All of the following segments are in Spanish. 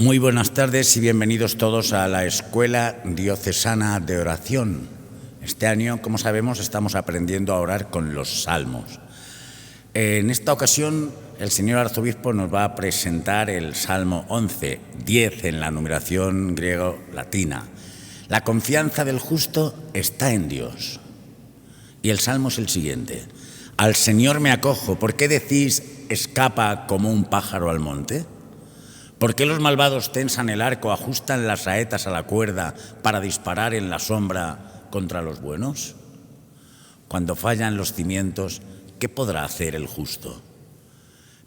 Muy buenas tardes y bienvenidos todos a la Escuela Diocesana de Oración. Este año, como sabemos, estamos aprendiendo a orar con los salmos. En esta ocasión, el señor arzobispo nos va a presentar el Salmo 11, 10 en la numeración griego-latina. La confianza del justo está en Dios. Y el salmo es el siguiente. Al Señor me acojo, ¿por qué decís escapa como un pájaro al monte? ¿Por qué los malvados tensan el arco, ajustan las saetas a la cuerda para disparar en la sombra contra los buenos? Cuando fallan los cimientos, ¿qué podrá hacer el justo?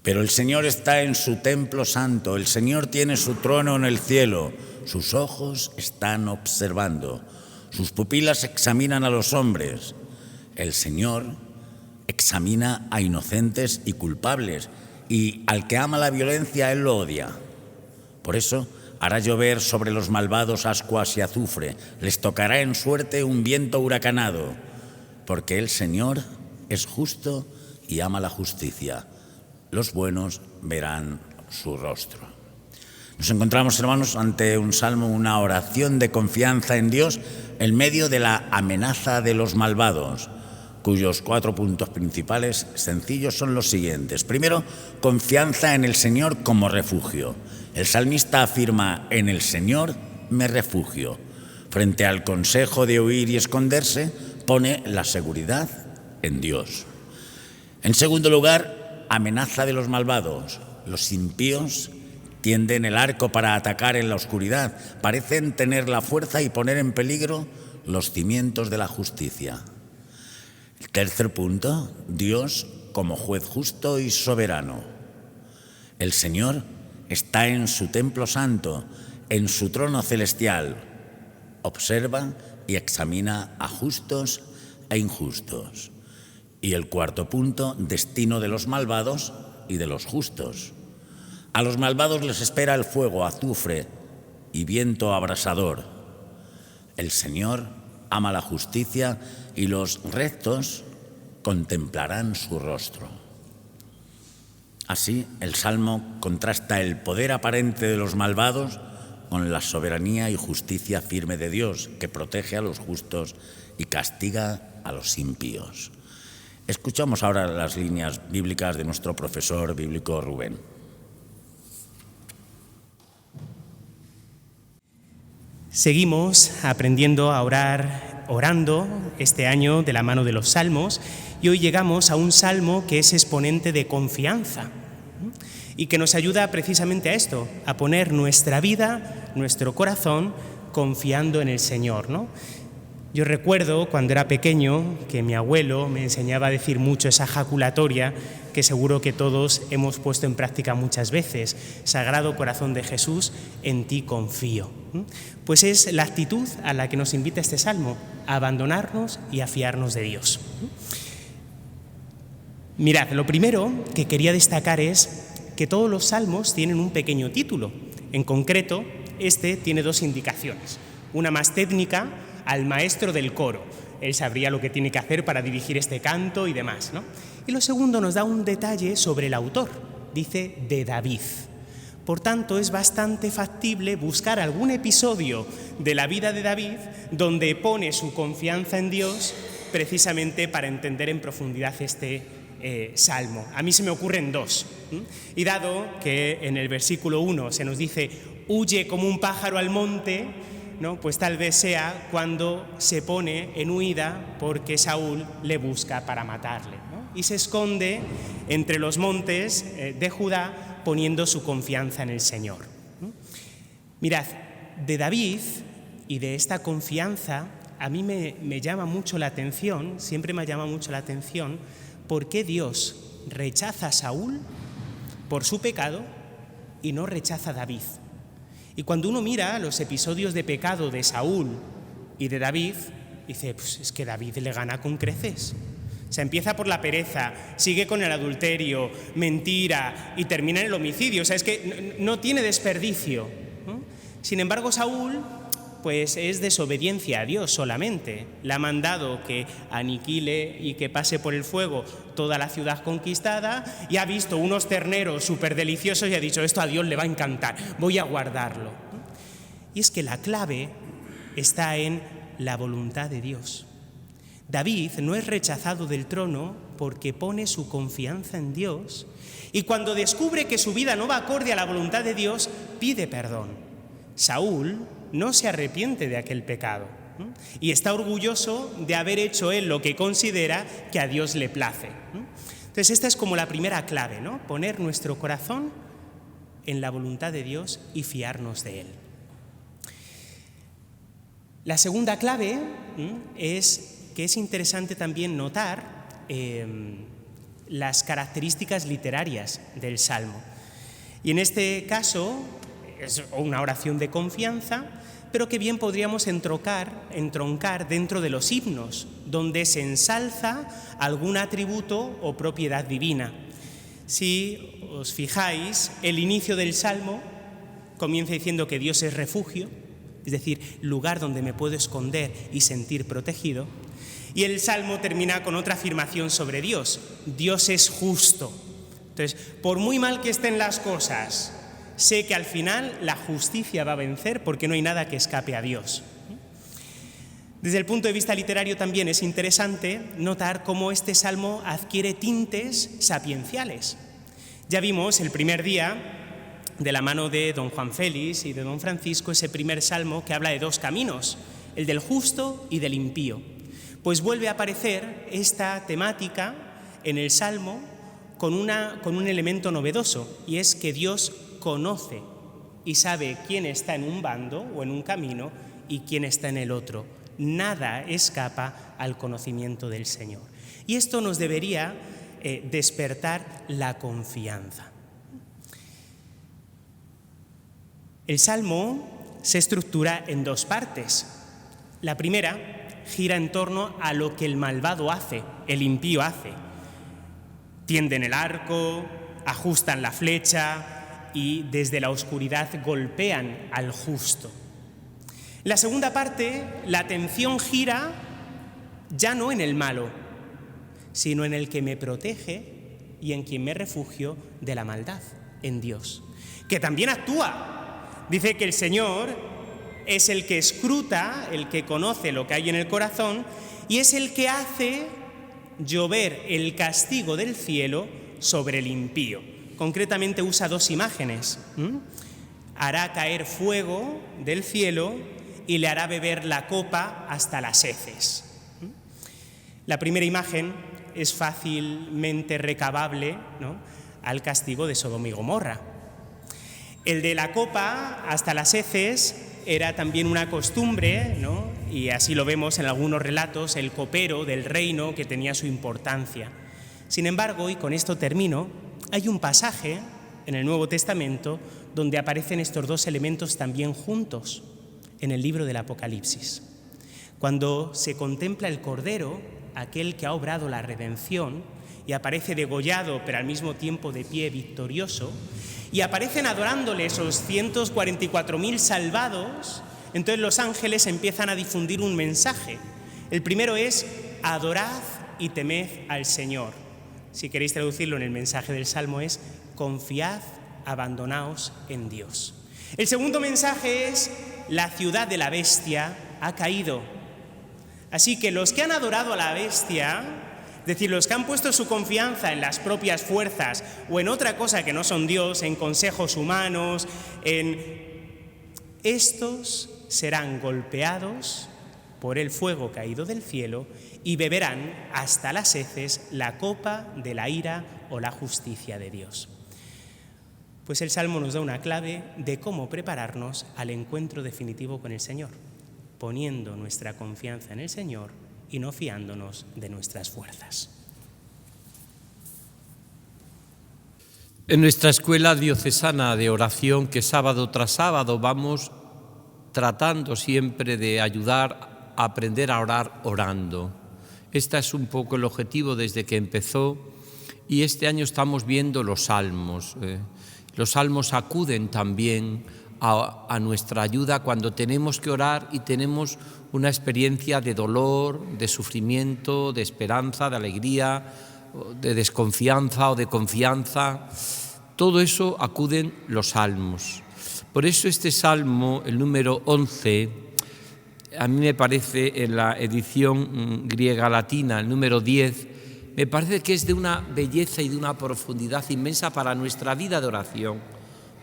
Pero el Señor está en su templo santo, el Señor tiene su trono en el cielo, sus ojos están observando, sus pupilas examinan a los hombres. El Señor examina a inocentes y culpables, y al que ama la violencia, Él lo odia. Por eso hará llover sobre los malvados ascuas y azufre, les tocará en suerte un viento huracanado, porque el Señor es justo y ama la justicia. Los buenos verán su rostro. Nos encontramos, hermanos, ante un salmo, una oración de confianza en Dios en medio de la amenaza de los malvados, cuyos 4 puntos principales sencillos son los siguientes. Primero, confianza en el Señor como refugio. El salmista afirma, en el Señor me refugio. Frente al consejo de huir y esconderse, pone la seguridad en Dios. En segundo lugar, amenaza de los malvados. Los impíos tienden el arco para atacar en la oscuridad. Parecen tener la fuerza y poner en peligro los cimientos de la justicia. El tercer punto, Dios como juez justo y soberano. El Señor está en su templo santo, en su trono celestial. Observa y examina a justos e injustos. Y el cuarto punto, destino de los malvados y de los justos. A los malvados les espera el fuego, azufre y viento abrasador. El Señor ama la justicia y los rectos contemplarán su rostro. Así, el Salmo contrasta el poder aparente de los malvados con la soberanía y justicia firme de Dios, que protege a los justos y castiga a los impíos. Escuchamos ahora las líneas bíblicas de nuestro profesor bíblico Rubén. Seguimos aprendiendo a orar, orando este año de la mano de los salmos, y hoy llegamos a un salmo que es exponente de confianza y que nos ayuda precisamente a esto, a poner nuestra vida, nuestro corazón, confiando en el Señor, ¿no? Yo recuerdo cuando era pequeño que mi abuelo me enseñaba a decir mucho esa jaculatoria que seguro que todos hemos puesto en práctica muchas veces. Sagrado Corazón de Jesús, en ti confío. Pues es la actitud a la que nos invita este salmo, a abandonarnos y a fiarnos de Dios. Mirad, lo primero que quería destacar es que todos los salmos tienen un pequeño título. En concreto, este tiene 2 indicaciones. Una más técnica, al maestro del coro. Él sabría lo que tiene que hacer para dirigir este canto y demás, ¿no? Y lo segundo nos da un detalle sobre el autor. Dice de David. Por tanto, es bastante factible buscar algún episodio de la vida de David donde pone su confianza en Dios precisamente para entender en profundidad este salmo. A mí se me ocurren 2. Y dado que en el versículo 1 se nos dice huye como un pájaro al monte, ¿no? Pues tal vez sea cuando se pone en huida porque Saúl le busca para matarle, ¿no? Y se esconde entre los montes de Judá poniendo su confianza en el Señor. Mirad, de David y de esta confianza a mí me llama mucho la atención, siempre me ha llamado mucho la atención, por qué Dios rechaza a Saúl por su pecado y no rechaza a David. Y cuando uno mira los episodios de pecado de Saúl y de David, dice, pues es que David le gana con creces. O sea, empieza por la pereza, sigue con el adulterio, mentira y termina en el homicidio. O sea, es que no tiene desperdicio, ¿no? Sin embargo, Saúl pues es desobediencia a Dios solamente. Le ha mandado que aniquile y que pase por el fuego toda la ciudad conquistada, y ha visto unos terneros súper deliciosos y ha dicho: esto a Dios le va a encantar, voy a guardarlo. Y es que la clave está en la voluntad de Dios. David no es rechazado del trono porque pone su confianza en Dios, y cuando descubre que su vida no va acorde a la voluntad de Dios, pide perdón. Saúl no se arrepiente de aquel pecado y está orgulloso de haber hecho él lo que considera que a Dios le place. Entonces esta es como la primera clave, ¿no? Poner nuestro corazón en la voluntad de Dios y fiarnos de Él. La segunda clave es que es interesante también notar las características literarias del Salmo. Y en este caso es una oración de confianza, pero que bien podríamos entroncar dentro de los himnos, donde se ensalza algún atributo o propiedad divina. Si os fijáis, el inicio del Salmo comienza diciendo que Dios es refugio, es decir, lugar donde me puedo esconder y sentir protegido. Y el Salmo termina con otra afirmación sobre Dios: Dios es justo. Entonces, por muy mal que estén las cosas, sé que al final la justicia va a vencer, porque no hay nada que escape a Dios. Desde el punto de vista literario también es interesante notar cómo este salmo adquiere tintes sapienciales. Ya vimos el primer día, de la mano de don Juan Félix y de don Francisco, ese primer salmo que habla de dos caminos, el del justo y del impío. Pues vuelve a aparecer esta temática en el salmo con un elemento novedoso, y es que Dios conoce y sabe quién está en un bando o en un camino y quién está en el otro. Nada escapa al conocimiento del Señor. Y esto nos debería despertar la confianza. El Salmo se estructura en dos partes. La primera gira en torno a lo que el malvado hace, el impío hace. Tienden el arco, ajustan la flecha y desde la oscuridad golpean al justo. La segunda parte, la atención gira ya no en el malo, sino en el que me protege y en quien me refugio de la maldad, en Dios, que también actúa. Dice que el Señor es el que escruta, el que conoce lo que hay en el corazón, y es el que hace llover el castigo del cielo sobre el impío. Concretamente usa dos imágenes. Hará caer fuego del cielo y le hará beber la copa hasta las heces. La primera imagen es fácilmente recabable, ¿no?, al castigo de Sodoma y Gomorra. El de la copa hasta las heces era también una costumbre, ¿no?, y así lo vemos en algunos relatos, el copero del reino que tenía su importancia. Sin embargo, y con esto termino, hay un pasaje en el Nuevo Testamento donde aparecen estos dos elementos también juntos, en el libro del Apocalipsis. Cuando se contempla el Cordero, aquel que ha obrado la redención, y aparece degollado pero al mismo tiempo de pie victorioso, y aparecen adorándole esos 144.000 salvados, entonces los ángeles empiezan a difundir un mensaje. El primero es: adorad y temed al Señor. Si queréis traducirlo en el mensaje del Salmo es: confiad, abandonaos en Dios. El segundo mensaje es: la ciudad de la bestia ha caído. Así que los que han adorado a la bestia, es decir, los que han puesto su confianza en las propias fuerzas o en otra cosa que no son Dios, en consejos humanos, estos serán golpeados por el fuego caído del cielo y beberán hasta las heces la copa de la ira o la justicia de Dios. Pues el Salmo nos da una clave de cómo prepararnos al encuentro definitivo con el Señor, poniendo nuestra confianza en el Señor y no fiándonos de nuestras fuerzas. En nuestra escuela diocesana de oración, que sábado tras sábado vamos tratando siempre de ayudar a aprender a orar orando. Este es un poco el objetivo desde que empezó, y este año estamos viendo los salmos. Los salmos acuden también a nuestra ayuda cuando tenemos que orar y tenemos una experiencia de dolor, de sufrimiento, de esperanza, de alegría, de desconfianza o de confianza. Todo eso acuden los salmos. Por eso este salmo, el número 11, a mí me parece, en la edición griega latina, el número 10, me parece que es de una belleza y de una profundidad inmensa para nuestra vida de oración,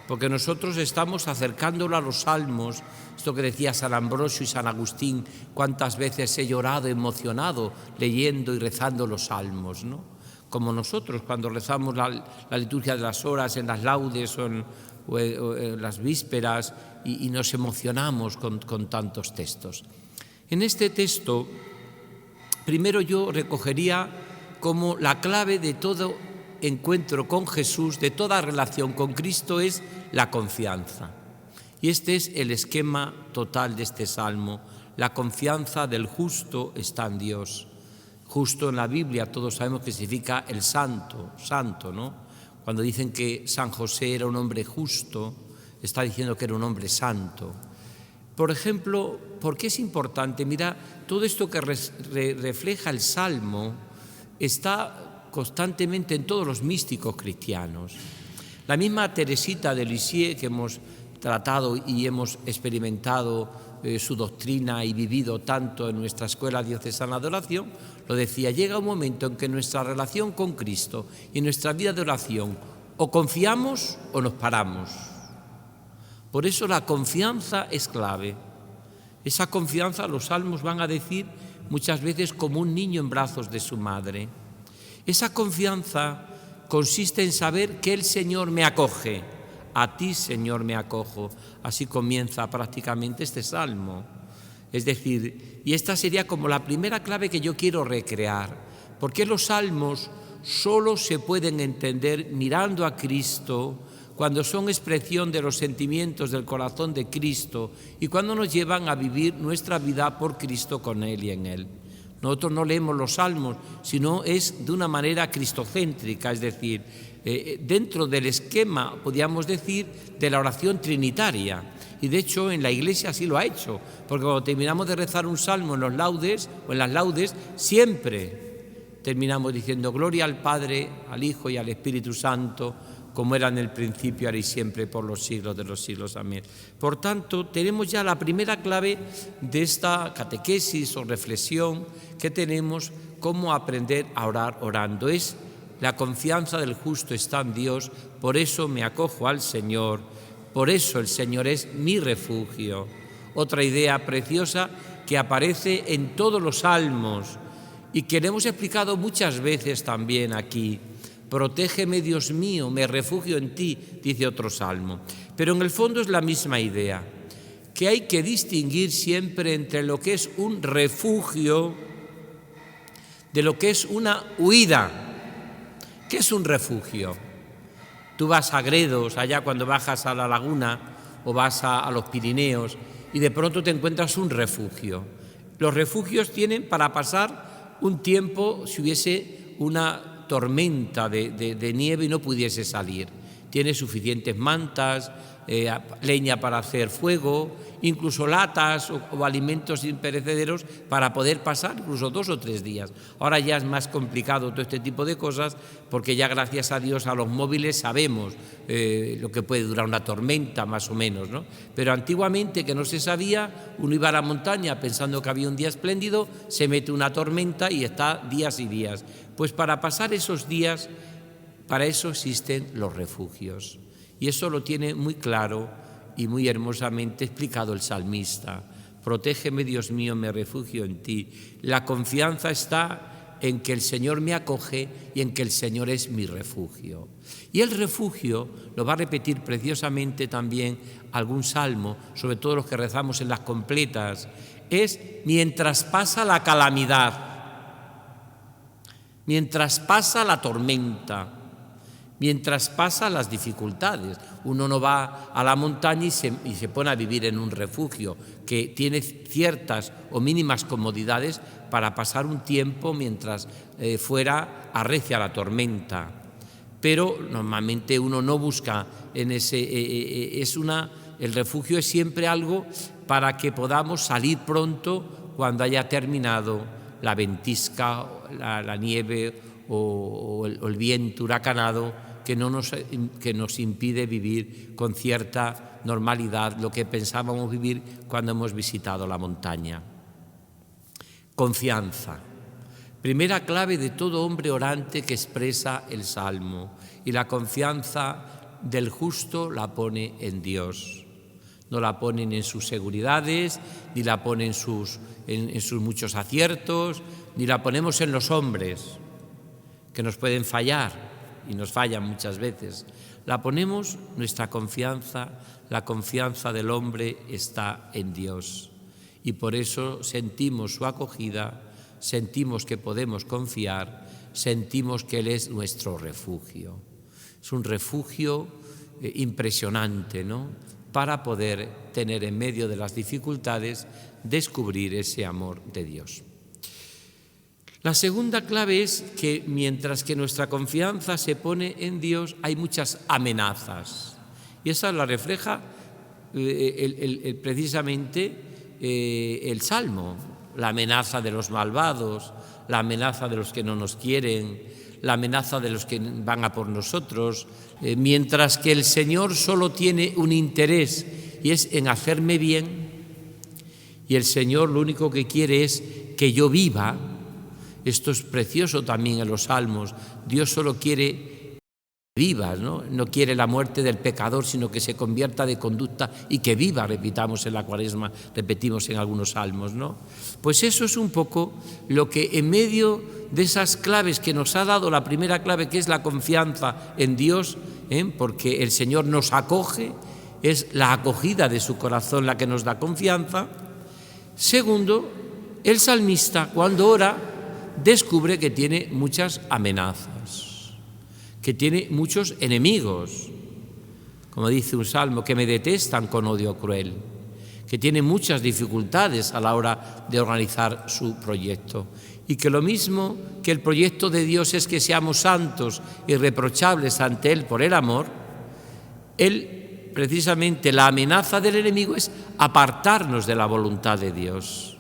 porque nosotros estamos acercándolo a los salmos, esto que decía San Ambrosio y San Agustín, cuántas veces he llorado emocionado leyendo y rezando los salmos, ¿no? Como nosotros cuando rezamos la liturgia de las horas en las laudes o en las vísperas y nos emocionamos con tantos textos. En este texto, primero yo recogería como la clave de todo encuentro con Jesús, de toda relación con Cristo, es la confianza. Y este es el esquema total de este salmo. La confianza del justo está en Dios. Justo en la Biblia todos sabemos que significa el santo, ¿no? Cuando dicen que San José era un hombre justo, está diciendo que era un hombre santo. Por ejemplo, ¿por qué es importante? Mira, todo esto que refleja el Salmo está constantemente en todos los místicos cristianos. La misma Teresita de Lisieux, que hemos tratado y hemos experimentado su doctrina y vivido tanto en nuestra escuela diocesana de oración, lo decía, llega un momento en que nuestra relación con Cristo y en nuestra vida de oración o confiamos o nos paramos. Por eso la confianza es clave. Esa confianza los salmos van a decir muchas veces como un niño en brazos de su madre. Esa confianza consiste en saber que el Señor me acoge. A ti, Señor, me acojo. Así comienza prácticamente este salmo. Es decir, y esta sería como la primera clave que yo quiero recrear, porque los salmos solo se pueden entender mirando a Cristo, cuando son expresión de los sentimientos del corazón de Cristo y cuando nos llevan a vivir nuestra vida por Cristo con Él y en Él. Nosotros no leemos los salmos, sino es de una manera cristocéntrica, es decir, dentro del esquema, podríamos decir, de la oración trinitaria. Y de hecho en la Iglesia así lo ha hecho, porque cuando terminamos de rezar un salmo en los laudes o en las laudes, siempre terminamos diciendo gloria al Padre, al Hijo y al Espíritu Santo, como era en el principio, ahora y siempre, por los siglos de los siglos. Amén. Por tanto, tenemos ya la primera clave de esta catequesis o reflexión que tenemos, cómo aprender a orar orando. Es la confianza del justo está en Dios, por eso me acojo al Señor, por eso el Señor es mi refugio. Otra idea preciosa que aparece en todos los salmos y que le hemos explicado muchas veces también aquí. Protégeme, Dios mío, me refugio en ti, dice otro salmo. Pero en el fondo es la misma idea, que hay que distinguir siempre entre lo que es un refugio de lo que es una huida. ¿Qué es un refugio? Tú vas a Gredos, allá cuando bajas a la laguna, o vas a los Pirineos, y de pronto te encuentras un refugio. Los refugios tienen para pasar un tiempo si hubiese una tormenta de nieve y no pudiese salir. Tiene suficientes mantas, leña para hacer fuego, incluso latas o alimentos imperecederos para poder pasar incluso 2 o 3 días. Ahora ya es más complicado todo este tipo de cosas porque ya gracias a Dios a los móviles sabemos lo que puede durar una tormenta más o menos, ¿no? Pero antiguamente que no se sabía, uno iba a la montaña pensando que había un día espléndido, se mete una tormenta y está días y días. Pues para pasar esos días, para eso existen los refugios. Y eso lo tiene muy claro y muy hermosamente explicado el salmista. Protégeme, Dios mío, me refugio en ti. La confianza está en que el Señor me acoge y en que el Señor es mi refugio. Y el refugio lo va a repetir preciosamente también algún salmo, sobre todo los que rezamos en las completas, es mientras pasa la calamidad, mientras pasa la tormenta, mientras pasa las dificultades. Uno no va a la montaña y se pone a vivir en un refugio que tiene ciertas o mínimas comodidades para pasar un tiempo mientras fuera arrecia la tormenta. Pero normalmente uno no busca en ese... es El refugio es siempre algo para que podamos salir pronto cuando haya terminado la ventisca, la nieve o el viento huracanado que nos impide vivir con cierta normalidad lo que pensábamos vivir cuando hemos visitado la montaña. Confianza. Primera clave de todo hombre orante que expresa el Salmo. Y la confianza del justo la pone en Dios. No la ponen en sus seguridades, ni la ponen en sus muchos aciertos, ni la ponemos en los hombres, que nos pueden fallar y nos fallan muchas veces. La ponemos, nuestra confianza, la confianza del hombre está en Dios. Y por eso sentimos su acogida, sentimos que podemos confiar, sentimos que Él es nuestro refugio. Es un refugio impresionante, ¿no?, para poder tener en medio de las dificultades, descubrir ese amor de Dios. La segunda clave es que mientras que nuestra confianza se pone en Dios, hay muchas amenazas. Y esa la refleja precisamente el Salmo. La amenaza de los malvados, la amenaza de los que no nos quieren, la amenaza de los que van a por nosotros, mientras que el Señor solo tiene un interés y es en hacerme bien, y el Señor lo único que quiere es que yo viva. Esto es precioso también en los Salmos. Dios solo quiere que vivas, ¿no? No quiere la muerte del pecador, sino que se convierta de conducta y que viva, repitamos en la Cuaresma, repetimos en algunos salmos, ¿no? Pues eso es un poco lo que en medio de esas claves que nos ha dado, la primera clave, que es la confianza en Dios, porque el Señor nos acoge, es la acogida de su corazón la que nos da confianza. Segundo, el salmista, cuando ora, descubre que tiene muchas amenazas, que tiene muchos enemigos, como dice un salmo, que me detestan con odio cruel, que tiene muchas dificultades a la hora de organizar su proyecto, y que lo mismo que el proyecto de Dios es que seamos santos, irreprochables ante Él por el amor, Él, precisamente la amenaza del enemigo es apartarnos de la voluntad de Dios.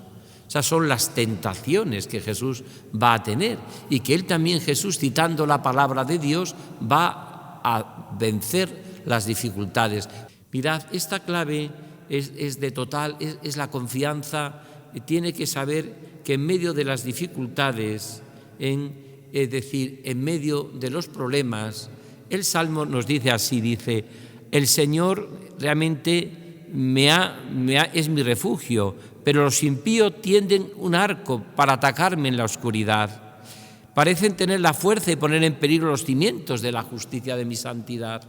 Esas son las tentaciones que Jesús va a tener y que Él también, Jesús, citando la palabra de Dios, va a vencer las dificultades. Mirad, esta clave es de total, es la confianza. Tiene que saber que en medio de las dificultades, es decir, en medio de los problemas, el Salmo nos dice así, dice, el Señor realmente es mi refugio, pero los impíos tienden un arco para atacarme en la oscuridad. Parecen tener la fuerza de poner en peligro los cimientos de la justicia de mi santidad.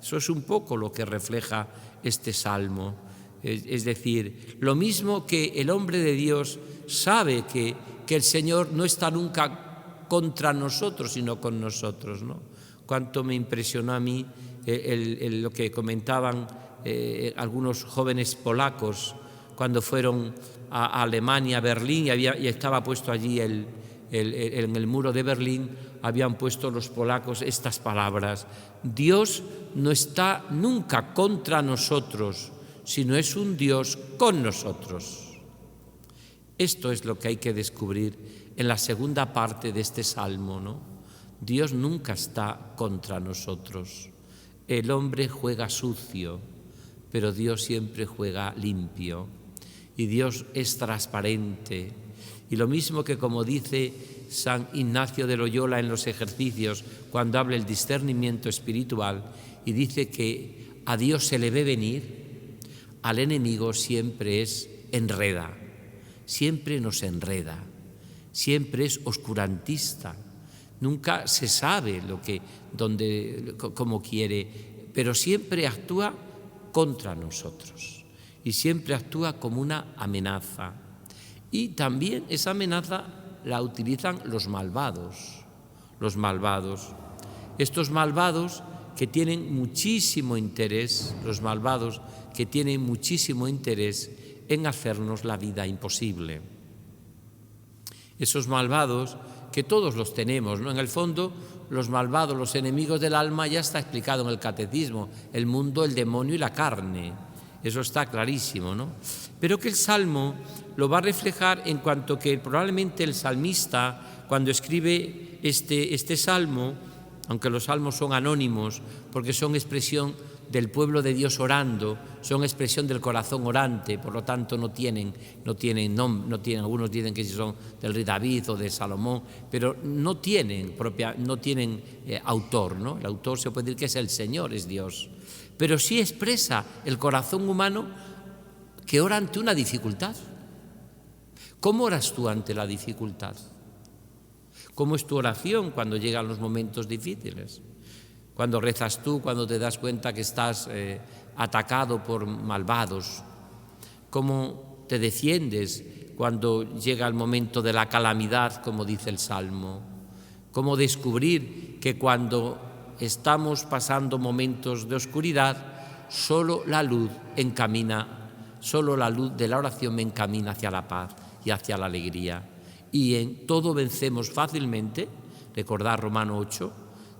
Eso es un poco lo que refleja este Salmo. Es decir, lo mismo que el hombre de Dios sabe que el Señor no está nunca contra nosotros, sino con nosotros, ¿no? Cuánto me impresionó a mí lo que comentaban algunos jóvenes polacos cuando fueron a Alemania, a Berlín, y estaba puesto allí en el muro de Berlín, habían puesto los polacos estas palabras: Dios no está nunca contra nosotros, sino es un Dios con nosotros. Esto es lo que hay que descubrir en la segunda parte de este salmo, ¿no? Dios nunca está contra nosotros. El hombre juega sucio, pero Dios siempre juega limpio. Y Dios es transparente. Y lo mismo que, como dice San Ignacio de Loyola en los ejercicios, cuando habla del discernimiento espiritual, y dice que a Dios se le ve venir, al enemigo siempre enreda, siempre nos enreda, siempre es oscurantista, nunca se sabe cómo quiere, pero siempre actúa contra nosotros y siempre actúa como una amenaza. Y también esa amenaza la utilizan los malvados. Estos malvados que tienen muchísimo interés, en hacernos la vida imposible. Esos malvados que todos los tenemos, ¿no? En el fondo, los malvados, los enemigos del alma, ya está explicado en el catecismo: el mundo, el demonio y la carne. Eso está clarísimo, ¿no? Pero que el Salmo lo va a reflejar en cuanto que probablemente el salmista, cuando escribe este Salmo, aunque los salmos son anónimos, porque son expresión del pueblo de Dios orando, son expresión del corazón orante, por lo tanto no tienen, algunos dicen que son del rey David o de Salomón, pero no tienen autor, ¿no? El autor se puede decir que es el Señor, es Dios, pero sí expresa el corazón humano que ora ante una dificultad. ¿Cómo oras tú ante la dificultad? ¿Cómo es tu oración cuando llegan los momentos difíciles? Cuando rezas tú, cuando te das cuenta que estás atacado por malvados. ¿Cómo te defiendes cuando llega el momento de la calamidad, como dice el Salmo? ¿Cómo descubrir que cuando estamos pasando momentos de oscuridad, solo la luz de la oración me encamina hacia la paz y hacia la alegría? Y en todo vencemos fácilmente, recordad Romano 8,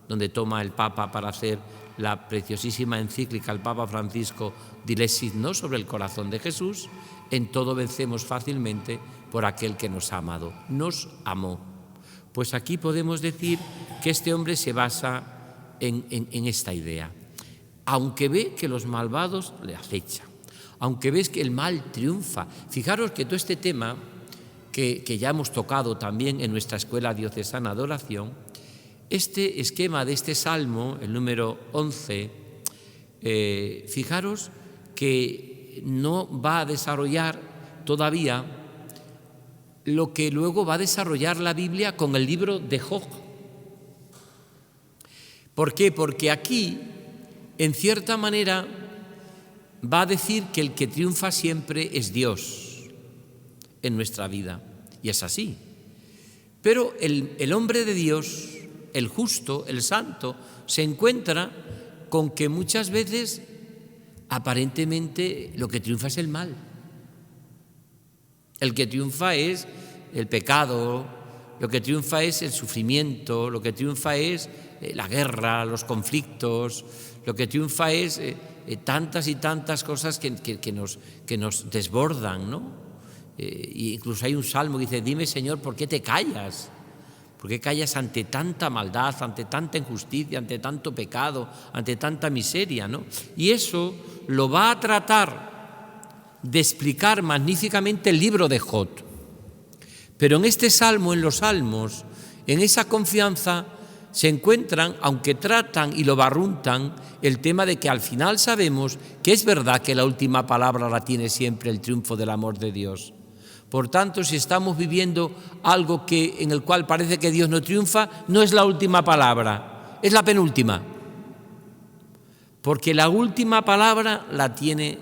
donde toma el Papa para hacer la preciosísima encíclica, el Papa Francisco, Dilesis Nos, sobre el corazón de Jesús. En todo vencemos fácilmente por aquel que nos ha amado, nos amó. Pues aquí podemos decir que este hombre se basa en esta idea. Aunque ve que los malvados le acechan, aunque ves que el mal triunfa. Fijaros que todo este tema que ya hemos tocado también en nuestra escuela diocesana de oración, este esquema de este Salmo, el número 11, fijaros que no va a desarrollar todavía lo que luego va a desarrollar la Biblia con el libro de Job. ¿Por qué? Porque aquí, en cierta manera, va a decir que el que triunfa siempre es Dios en nuestra vida, y es así. Pero el hombre de Dios, el justo, el santo, se encuentra con que muchas veces aparentemente lo que triunfa es el mal. El que triunfa es el pecado, lo que triunfa es el sufrimiento, lo que triunfa es la guerra, los conflictos, lo que triunfa es tantas y tantas cosas que nos desbordan, ¿no? Y incluso hay un salmo que dice: dime, Señor, ¿por qué te callas? ¿Por qué callas ante tanta maldad, ante tanta injusticia, ante tanto pecado, ante tanta miseria, ¿no? Y eso lo va a tratar de explicar magníficamente el libro de Job. Pero en este salmo, en los salmos, en esa confianza se encuentran, aunque tratan y lo barruntan, el tema de que al final sabemos que es verdad que la última palabra la tiene siempre el triunfo del amor de Dios. Por tanto, si estamos viviendo algo en el cual parece que Dios no triunfa, no es la última palabra, es la penúltima. Porque la última palabra la tiene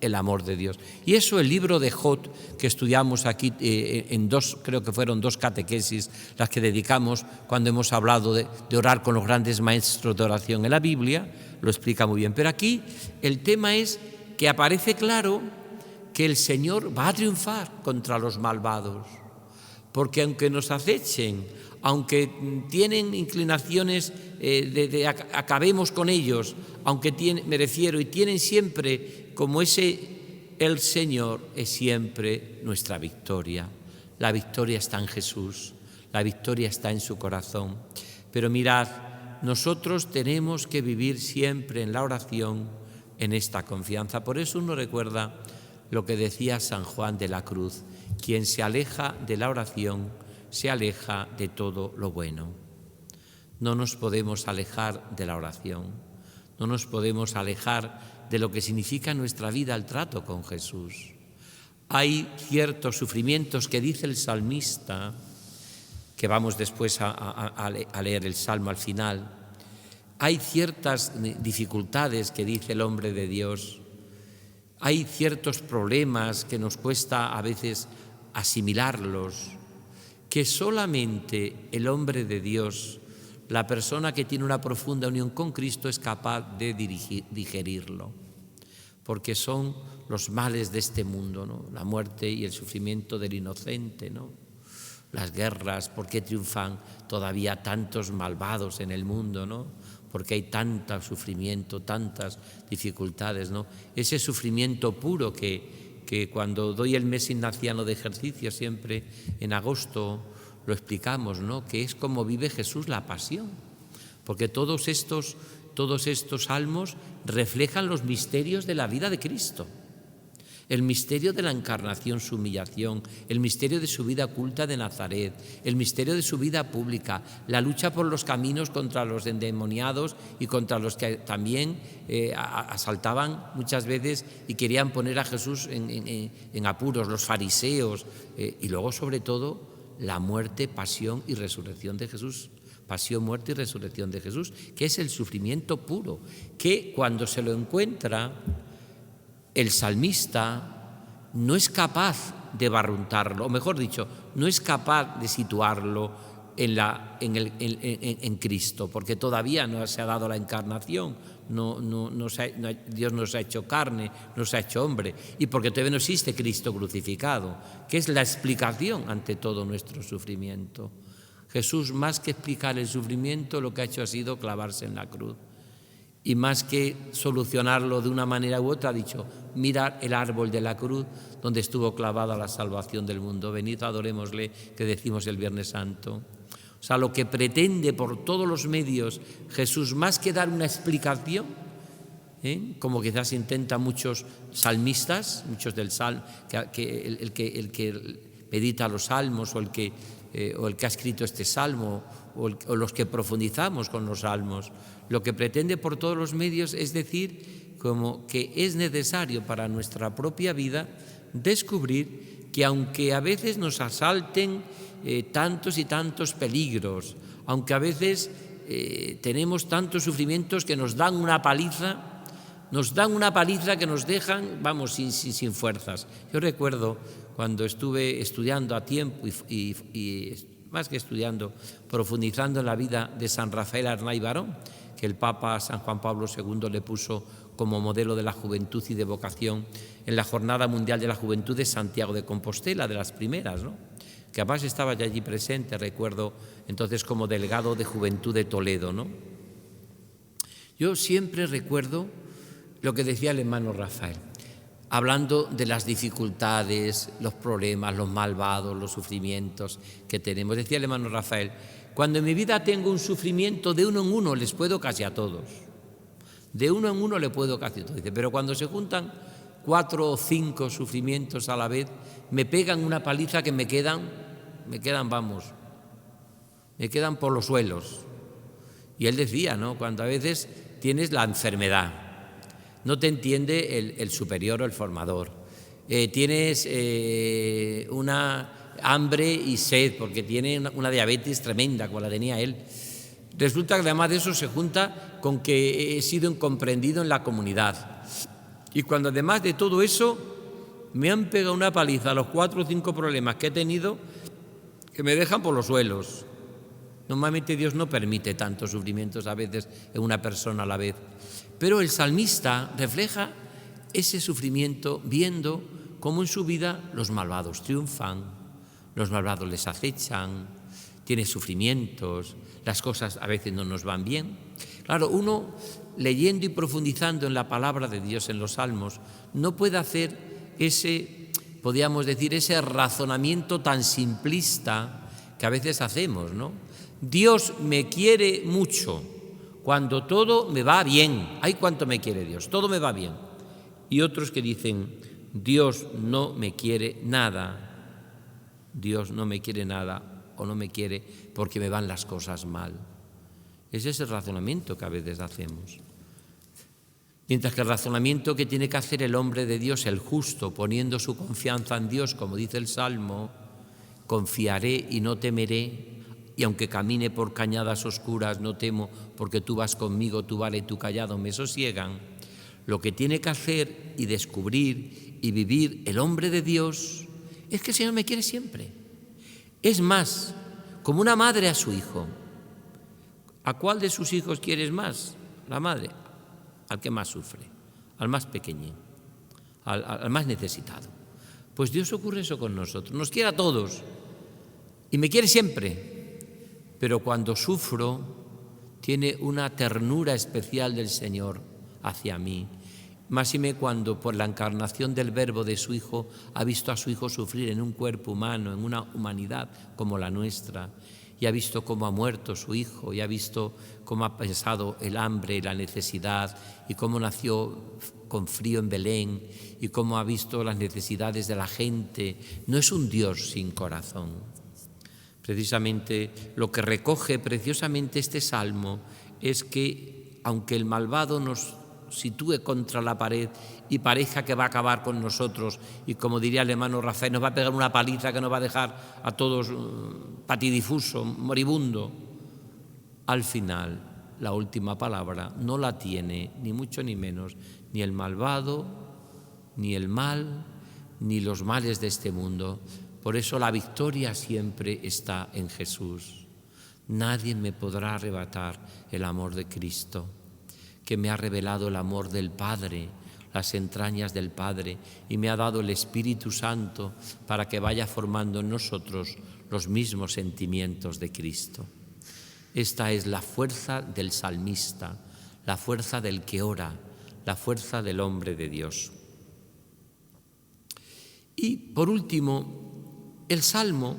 el amor de Dios. Y eso el libro de Job, que estudiamos aquí creo que fueron 2 catequesis las que dedicamos cuando hemos hablado de orar con los grandes maestros de oración en la Biblia, lo explica muy bien. Pero aquí el tema es que aparece claro que el Señor va a triunfar contra los malvados, porque aunque nos acechen, aunque tienen inclinaciones de acabemos con ellos, y tienen siempre como el Señor es siempre nuestra victoria. La victoria está en Jesús, la victoria está en su corazón. Pero mirad, nosotros tenemos que vivir siempre en la oración, en esta confianza. Por eso uno recuerda lo que decía San Juan de la Cruz: quien se aleja de la oración se aleja de todo lo bueno. No nos podemos alejar de la oración, no nos podemos alejar de lo que significa nuestra vida el trato con Jesús. Hay ciertos sufrimientos que dice el salmista, que vamos después a leer el Salmo al final. Hay ciertas dificultades que dice el hombre de Dios. Hay ciertos problemas que nos cuesta a veces asimilarlos, que solamente el hombre de Dios, la persona que tiene una profunda unión con Cristo, es capaz de digerirlo, porque son los males de este mundo, ¿no? La muerte y el sufrimiento del inocente, ¿no? las guerras, por qué triunfan todavía tantos malvados en el mundo, ¿no? Por qué hay tanto sufrimiento, tantas dificultades, ¿no? Ese sufrimiento puro que cuando doy el mes ignaciano de ejercicio siempre en agosto lo explicamos, ¿no? Que es como vive Jesús la pasión, porque todos estos salmos reflejan los misterios de la vida de Cristo. El misterio de la encarnación, su humillación, el misterio de su vida oculta de Nazaret, el misterio de su vida pública, la lucha por los caminos contra los endemoniados y contra los que también asaltaban muchas veces y querían poner a Jesús en apuros, los fariseos, y luego sobre todo la muerte, pasión y resurrección de Jesús. Pasión, muerte y resurrección de Jesús, que es el sufrimiento puro, que cuando se lo encuentra el salmista no es capaz de barruntarlo, o mejor dicho, no es capaz de situarlo en Cristo, porque todavía no se ha dado la encarnación, Dios no se ha hecho carne, no se ha hecho hombre, y porque todavía no existe Cristo crucificado, que es la explicación ante todo nuestro sufrimiento. Jesús, más que explicar el sufrimiento, lo que ha hecho ha sido clavarse en la cruz. Y más que solucionarlo de una manera u otra, ha dicho, mirad el árbol de la cruz donde estuvo clavada la salvación del mundo. Venid, adorémosle, que decimos el Viernes Santo. O sea, lo que pretende por todos los medios Jesús, más que dar una explicación, como quizás intentan muchos salmistas, muchos del salmo, el que medita los salmos o el que ha escrito este salmo o los que profundizamos con los salmos, lo que pretende por todos los medios es decir como que es necesario para nuestra propia vida descubrir que aunque a veces nos asalten tantos y tantos peligros, aunque a veces tenemos tantos sufrimientos que nos dan una paliza que nos dejan, sin fuerzas. Yo recuerdo cuando estuve estudiando a tiempo y más que estudiando, profundizando en la vida de San Rafael Arnay Barón, que el Papa San Juan Pablo II le puso como modelo de la juventud y de vocación en la Jornada Mundial de la Juventud de Santiago de Compostela, de las primeras, ¿no? Que además estaba ya allí presente, recuerdo entonces como delegado de Juventud de Toledo, ¿no? Yo siempre recuerdo lo que decía el hermano Rafael, hablando de las dificultades, los problemas, los malvados, los sufrimientos que tenemos. Decía el hermano Rafael, cuando en mi vida tengo un sufrimiento de uno en uno, les puedo casi a todos. De uno en uno le puedo casi a todos. Dice, pero cuando se juntan 4 o 5 sufrimientos a la vez, me pegan una paliza que me quedan por los suelos. Y él decía, ¿no? Cuando a veces tienes la enfermedad, no te entiende el superior o el formador, tienes una hambre y sed porque tiene una diabetes tremenda como la tenía él. Resulta que además de eso se junta con que he sido incomprendido en la comunidad. Y cuando además de todo eso me han pegado una paliza a los 4 o 5 problemas que he tenido que me dejan por los suelos. Normalmente Dios no permite tantos sufrimientos a veces en una persona a la vez. Pero el salmista refleja ese sufrimiento viendo cómo en su vida los malvados triunfan, los malvados les acechan, tiene sufrimientos, las cosas a veces no nos van bien. Claro, uno leyendo y profundizando en la palabra de Dios en los salmos no puede hacer ese razonamiento tan simplista que a veces hacemos, ¿no? Dios me quiere mucho cuando todo me va bien. ¡Ay, cuánto me quiere Dios! Todo me va bien. Y otros que dicen, Dios no me quiere nada. Dios no me quiere nada o no me quiere porque me van las cosas mal. Ese es el razonamiento que a veces hacemos. Mientras que el razonamiento que tiene que hacer el hombre de Dios, el justo, poniendo su confianza en Dios, como dice el Salmo, confiaré y no temeré, y aunque camine por cañadas oscuras no temo, porque tú vas conmigo, tu vara y tu cayado me sosiegan. Lo que tiene que hacer y descubrir y vivir el hombre de Dios es que el Señor me quiere siempre. Es más, como una madre a su hijo. ¿A cuál de sus hijos quieres más? La madre, al que más sufre, al más pequeñín, al más necesitado. Pues Dios ocurre eso con nosotros, nos quiere a todos. y me quiere siempre, pero cuando sufro tiene una ternura especial del Señor hacia mí. Máxime cuando por la encarnación del Verbo de su Hijo ha visto a su Hijo sufrir en un cuerpo humano, en una humanidad como la nuestra, y ha visto cómo ha muerto su Hijo, y ha visto cómo ha pasado el hambre y la necesidad, y cómo nació con frío en Belén, y cómo ha visto las necesidades de la gente. No es un Dios sin corazón. Precisamente lo que recoge preciosamente este salmo es que, aunque el malvado nos sitúe contra la pared y parezca que va a acabar con nosotros, y como diría el hermano Rafael, nos va a pegar una paliza que nos va a dejar a todos patidifuso, moribundo, al final la última palabra no la tiene ni mucho ni menos ni el malvado, ni el mal, ni los males de este mundo. Por eso la victoria siempre está en Jesús. Nadie me podrá arrebatar el amor de Cristo, que me ha revelado el amor del Padre, las entrañas del Padre, y me ha dado el Espíritu Santo para que vaya formando en nosotros los mismos sentimientos de Cristo. Esta es la fuerza del salmista, la fuerza del que ora, la fuerza del hombre de Dios. Y por último, el Salmo,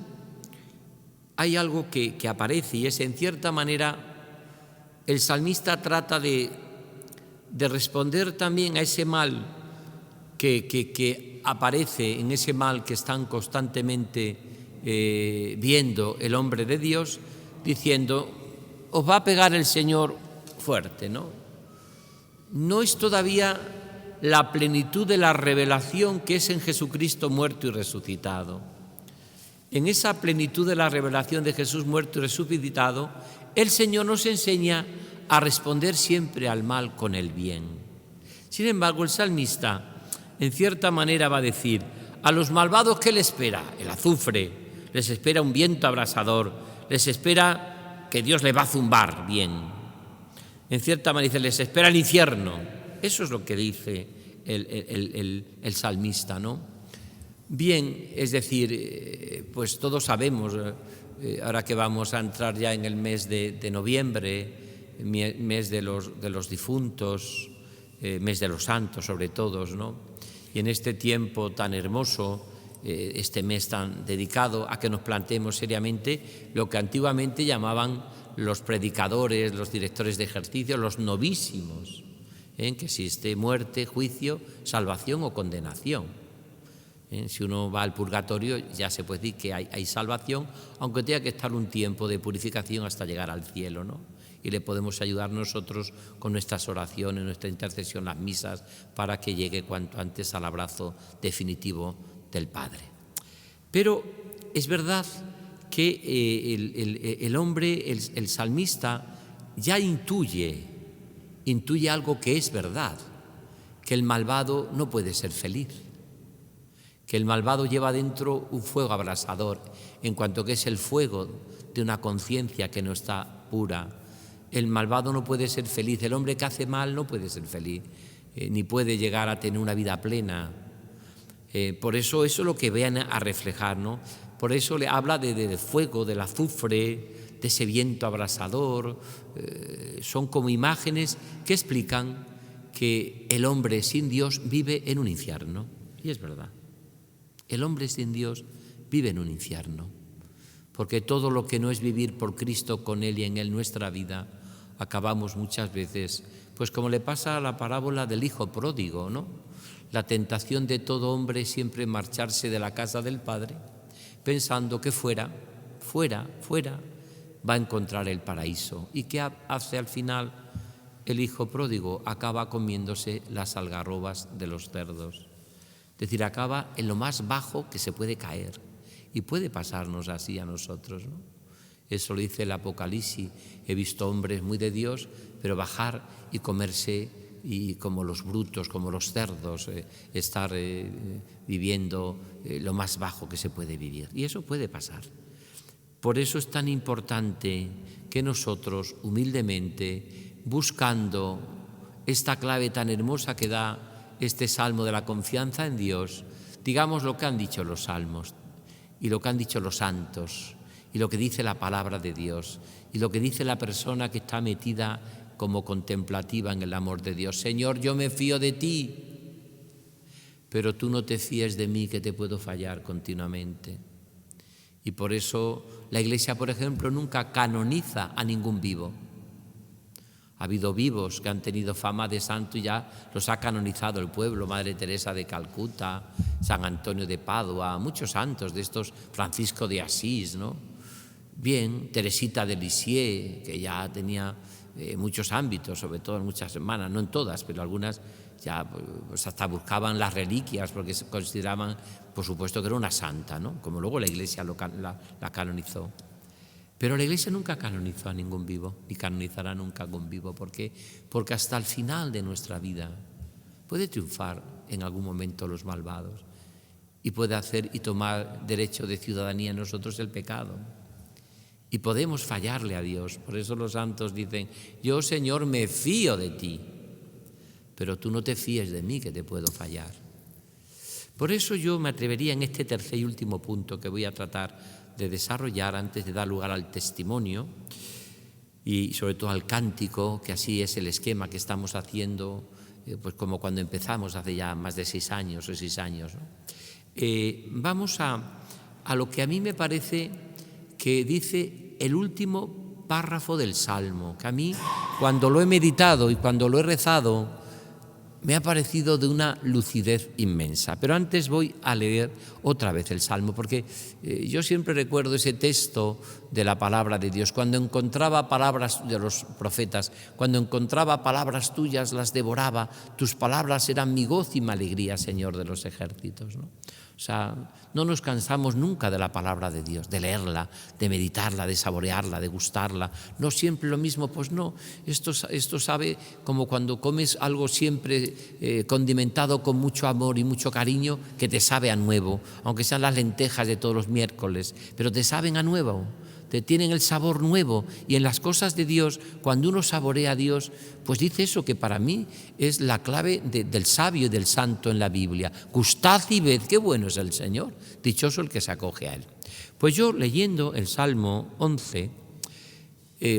hay algo que aparece, y es, en cierta manera, el salmista trata de responder también a ese mal que aparece, en ese mal que están constantemente viendo el hombre de Dios, diciendo: os va a pegar el Señor fuerte, ¿no? No es todavía la plenitud de la revelación que es en Jesucristo muerto y resucitado. En esa plenitud de la revelación de Jesús muerto y resucitado, el Señor nos enseña a responder siempre al mal con el bien. Sin embargo, el salmista, en cierta manera, va a decir: a los malvados, ¿qué les espera? El azufre, les espera un viento abrasador, les espera que Dios les va a zumbar bien. En cierta manera dice: les espera el infierno. Eso es lo que dice el salmista, ¿no? Bien, es decir, pues todos sabemos, ahora que vamos a entrar ya en el mes de noviembre, mes de los difuntos, mes de los santos sobre todo, ¿no? Y en este tiempo tan hermoso, este mes tan dedicado a que nos planteemos seriamente lo que antiguamente llamaban los predicadores, los directores de ejercicio, los novísimos, que existe muerte, juicio, salvación o condenación. Si uno va al purgatorio, ya se puede decir que hay salvación, aunque tenga que estar un tiempo de purificación hasta llegar al cielo, ¿no? Y le podemos ayudar nosotros con nuestras oraciones, nuestra intercesión, las misas, para que llegue cuanto antes al abrazo definitivo del Padre. Pero es verdad que el hombre, el salmista, ya intuye algo que es verdad, que el malvado no puede ser feliz, que el malvado lleva dentro un fuego abrasador, en cuanto que es el fuego de una conciencia que no está pura. El malvado no puede ser feliz, el hombre que hace mal no puede ser feliz, ni puede llegar a tener una vida plena. Por eso es lo que vean a reflejar, ¿no? Por eso le habla de fuego, del azufre, de ese viento abrasador. Son como imágenes que explican que el hombre sin Dios vive en un infierno. Y es verdad. El hombre sin Dios vive en un infierno, porque todo lo que no es vivir por Cristo, con Él y en Él nuestra vida, acabamos muchas veces, pues como le pasa a la parábola del hijo pródigo, ¿no? La tentación de todo hombre siempre marcharse de la casa del Padre, pensando que fuera, va a encontrar el paraíso. ¿Y qué hace al final el hijo pródigo? Acaba comiéndose las algarrobas de los cerdos. Es decir, acaba en lo más bajo que se puede caer. Y puede pasarnos así a nosotros, ¿no? Eso lo dice el Apocalipsis. He visto hombres muy de Dios, pero bajar y comerse, y como los brutos, como los cerdos, estar viviendo lo más bajo que se puede vivir. Y eso puede pasar. Por eso es tan importante que nosotros, humildemente, buscando esta clave tan hermosa que da este salmo de la confianza en Dios, digamos lo que han dicho los salmos y lo que han dicho los santos y lo que dice la palabra de Dios y lo que dice la persona que está metida como contemplativa en el amor de Dios. Señor, yo me fío de ti, pero tú no te fíes de mí, que te puedo fallar continuamente. Y por eso la Iglesia, por ejemplo, nunca canoniza a ningún vivo. Ha habido vivos que han tenido fama de santo y ya los ha canonizado el pueblo, Madre Teresa de Calcuta, San Antonio de Padua, muchos santos de estos, Francisco de Asís, ¿no? Bien, Teresita de Lisieux, que ya tenía muchos ámbitos, sobre todo en muchas hermanas, no en todas, pero algunas ya pues hasta buscaban las reliquias porque se consideraban, por supuesto, que era una santa, ¿no? Como luego la Iglesia la canonizó. Pero la Iglesia nunca canonizó a ningún vivo, ni canonizará nunca a ningún vivo. ¿Por qué? Porque hasta el final de nuestra vida puede triunfar en algún momento los malvados y puede hacer y tomar derecho de ciudadanía en nosotros el pecado. Y podemos fallarle a Dios. Por eso los santos dicen, yo, Señor, me fío de ti, pero tú no te fíes de mí, que te puedo fallar. Por eso yo me atrevería en este tercer y último punto que voy a tratar de desarrollar antes de dar lugar al testimonio y sobre todo al cántico, que así es el esquema que estamos haciendo, pues como cuando empezamos hace ya más de 6 años o 6 años, ¿no? Vamos a lo que a mí me parece que dice el último párrafo del Salmo, que a mí cuando lo he meditado y cuando lo he rezado me ha parecido de una lucidez inmensa. Pero antes voy a leer otra vez el Salmo, porque yo siempre recuerdo ese texto de la palabra de Dios. Cuando encontraba palabras de los profetas, cuando encontraba palabras tuyas, las devoraba. Tus palabras eran mi gozo y mi alegría, Señor de los ejércitos, ¿no? O sea, no nos cansamos nunca de la palabra de Dios, de leerla, de meditarla, de saborearla, de gustarla. No siempre lo mismo, pues no. Esto sabe como cuando comes algo siempre condimentado con mucho amor y mucho cariño, que te sabe a nuevo, aunque sean las lentejas de todos los miércoles, pero te saben a nuevo. Tienen el sabor nuevo. Y en las cosas de Dios, cuando uno saborea a Dios, pues dice eso que para mí es la clave del sabio y del santo en la Biblia. Gustad y ved qué bueno es el Señor, dichoso el que se acoge a Él. Pues yo, leyendo el Salmo 11,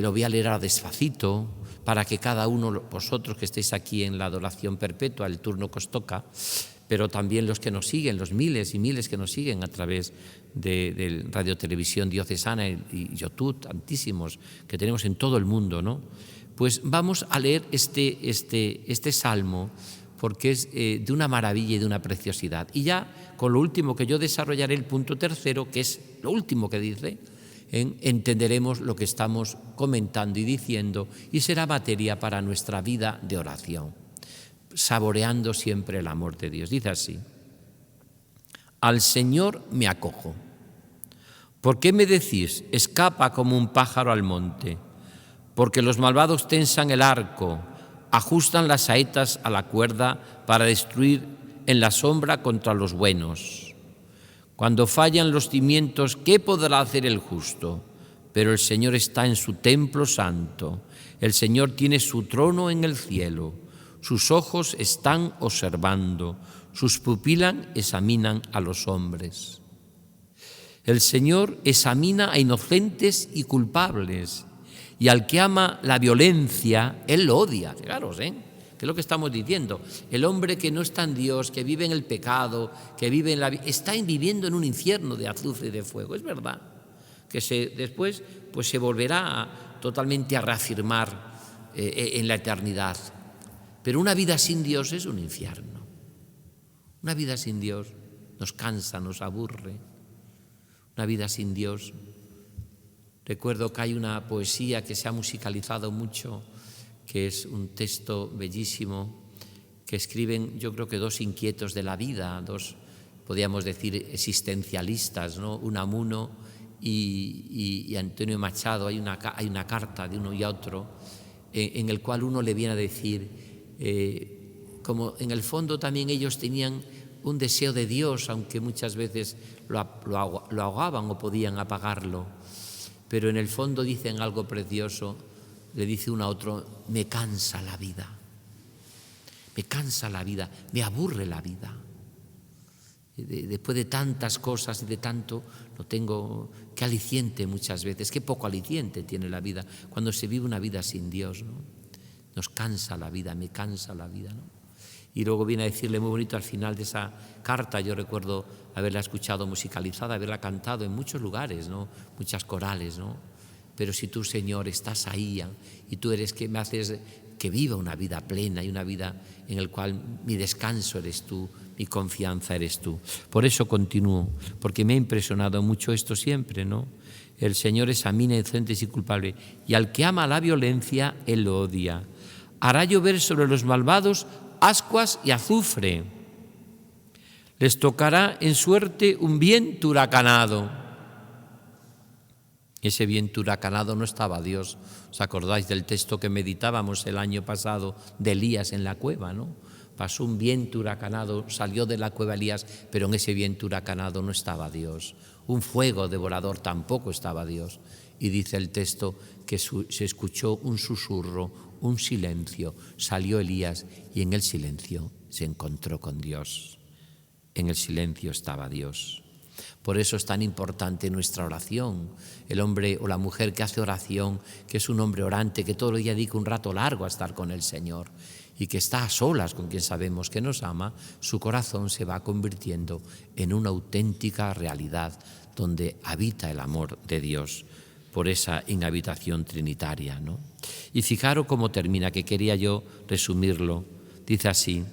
lo voy a leer despacito para que cada uno, vosotros que estéis aquí en la adoración perpetua, el turno que os toca, pero también los que nos siguen, los miles y miles que nos siguen a través de Radio Televisión Diocesana y YouTube, tantísimos que tenemos en todo el mundo, ¿no? Pues vamos a leer este salmo, porque es de una maravilla y de una preciosidad. Y ya con lo último que yo desarrollaré, el punto tercero, que es lo último que dice, entenderemos lo que estamos comentando y diciendo, y será materia para nuestra vida de oración, saboreando siempre el amor de Dios. Dice así: al Señor me acojo. ¿Por qué me decís, escapa como un pájaro al monte? Porque los malvados tensan el arco, ajustan las saetas a la cuerda para destruir en la sombra contra los buenos. Cuando fallan los cimientos, ¿qué podrá hacer el justo? Pero el Señor está en su templo santo. El Señor tiene su trono en el cielo. Sus ojos están observando, sus pupilas examinan a los hombres. El Señor examina a inocentes y culpables, y al que ama la violencia, Él lo odia. Fijaros, que es lo que estamos diciendo. El hombre que no está en Dios, que vive en el pecado, que vive en está viviendo en un infierno de azufre y de fuego. Es verdad que después pues se volverá totalmente a reafirmar en la eternidad. Pero una vida sin Dios es un infierno. Una vida sin Dios nos cansa, nos aburre. Una vida sin Dios. Recuerdo que hay una poesía que se ha musicalizado mucho, que es un texto bellísimo, que escriben, yo creo que 2 inquietos de la vida, 2, podríamos decir, existencialistas, ¿no? Unamuno y Antonio Machado. Hay una carta de uno y otro en el cual uno le viene a decir, como en el fondo también ellos tenían un deseo de Dios, aunque muchas veces lo ahogaban o podían apagarlo, pero en el fondo dicen algo precioso. Le dice uno a otro: me cansa la vida, me aburre la vida. Después de tantas cosas y de tanto, no tengo... Qué aliciente muchas veces, qué poco aliciente tiene la vida cuando se vive una vida sin Dios, ¿no? Nos cansa la vida, me cansa la vida, ¿no? Y luego viene a decirle muy bonito al final de esa carta, yo recuerdo haberla escuchado musicalizada, haberla cantado en muchos lugares, ¿no? Muchas corales, ¿no? Pero si tú, Señor, estás ahí y tú eres que me haces que viva una vida plena y una vida en la cual mi descanso eres tú, mi confianza eres tú. Por eso continúo, porque me ha impresionado mucho esto siempre, ¿no? El Señor examina inocentes y culpables, y al que ama la violencia, Él lo odia. Hará llover sobre los malvados ascuas y azufre. Les tocará en suerte un viento huracanado. Ese viento huracanado no estaba Dios. ¿Os acordáis del texto que meditábamos el año pasado de Elías en la cueva, ¿no? Pasó un viento huracanado, salió de la cueva Elías, pero en ese viento huracanado no estaba Dios. Un fuego devorador tampoco estaba Dios. Y dice el texto que se escuchó un susurro, un silencio. Salió Elías y en el silencio se encontró con Dios. En el silencio estaba Dios. Por eso es tan importante nuestra oración. El hombre o la mujer que hace oración, que es un hombre orante, que todo el día dedica un rato largo a estar con el Señor y que está a solas con quien sabemos que nos ama, su corazón se va convirtiendo en una auténtica realidad donde habita el amor de Dios por esa inhabitación trinitaria, ¿no? Y fijaros cómo termina, que quería yo resumirlo. Dice así: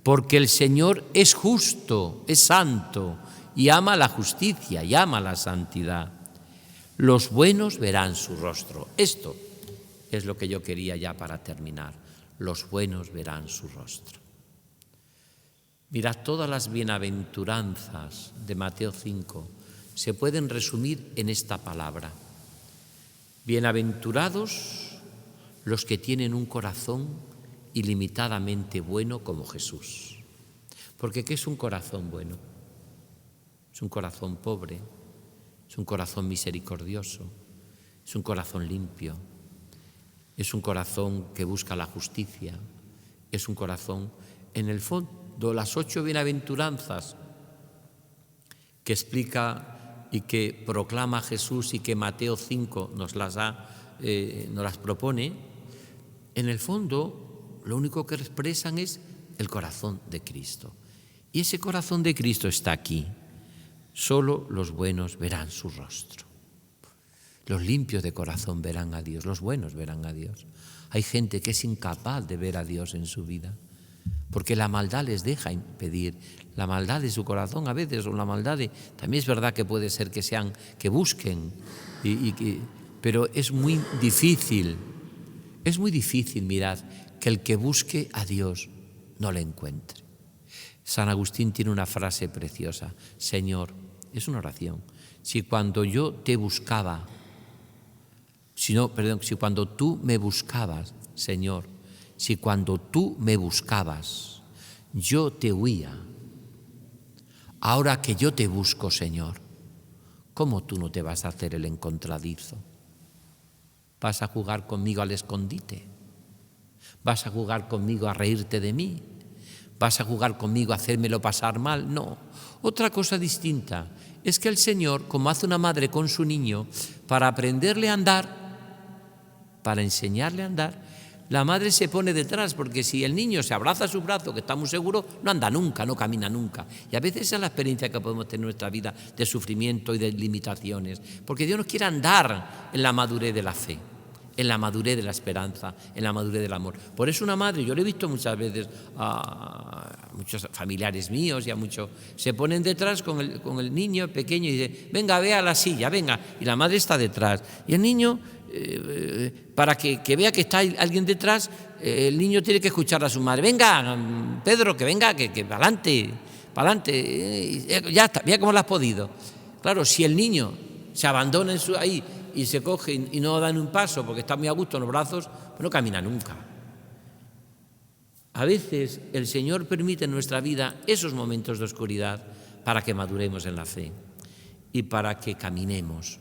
porque el Señor es justo, es santo, y ama la justicia y ama la santidad. Los buenos verán su rostro. Esto es lo que yo quería ya para terminar. Los buenos verán su rostro. Mirad, todas las bienaventuranzas de Mateo 5 se pueden resumir en esta palabra. Bienaventurados los que tienen un corazón ilimitadamente bueno como Jesús. Porque ¿qué es un corazón bueno? Es un corazón pobre, es un corazón misericordioso, es un corazón limpio, es un corazón que busca la justicia, es un corazón, en el fondo, las 8 bienaventuranzas que explica y que proclama Jesús y que Mateo 5 nos las propone, en el fondo lo único que expresan es el corazón de Cristo. Y ese corazón de Cristo está aquí. Solo los buenos verán su rostro. Los limpios de corazón verán a Dios, los buenos verán a Dios. Hay gente que es incapaz de ver a Dios en su vida, porque la maldad les deja impedir. La maldad de su corazón a veces, o la maldad de... También es verdad que puede ser que busquen, pero es muy difícil, mirad, que el que busque a Dios no le encuentre. San Agustín tiene una frase preciosa: Señor, es una oración, si cuando tú me buscabas, Señor, si cuando tú me buscabas yo te huía, ahora que yo te busco, Señor, ¿cómo tú no te vas a hacer el encontradizo? ¿Vas a jugar conmigo al escondite? ¿Vas a jugar conmigo a reírte de mí? ¿Vas a jugar conmigo a hacérmelo pasar mal? No. Otra cosa distinta es que el Señor, como hace una madre con su niño, para aprenderle a andar, para enseñarle a andar, la madre se pone detrás, porque si el niño se abraza a su brazo, que está muy seguro, no anda nunca, no camina nunca. Y a veces esa es la experiencia que podemos tener en nuestra vida de sufrimiento y de limitaciones, porque Dios nos quiere andar en la madurez de la fe, en la madurez de la esperanza, en la madurez del amor. Por eso una madre, yo lo he visto muchas veces a muchos familiares míos y a muchos, se ponen detrás con el niño pequeño y dicen: venga, ve a la silla, venga. Y la madre está detrás. Y el niño, para que vea que está alguien detrás, el niño tiene que escuchar a su madre: venga, Pedro, que venga, que para adelante, ya está, mira cómo lo has podido. Claro, si el niño se abandona ahí y se coge y no da ni un paso porque está muy a gusto en los brazos, pues no camina nunca. A veces el Señor permite en nuestra vida esos momentos de oscuridad para que maduremos en la fe y para que caminemos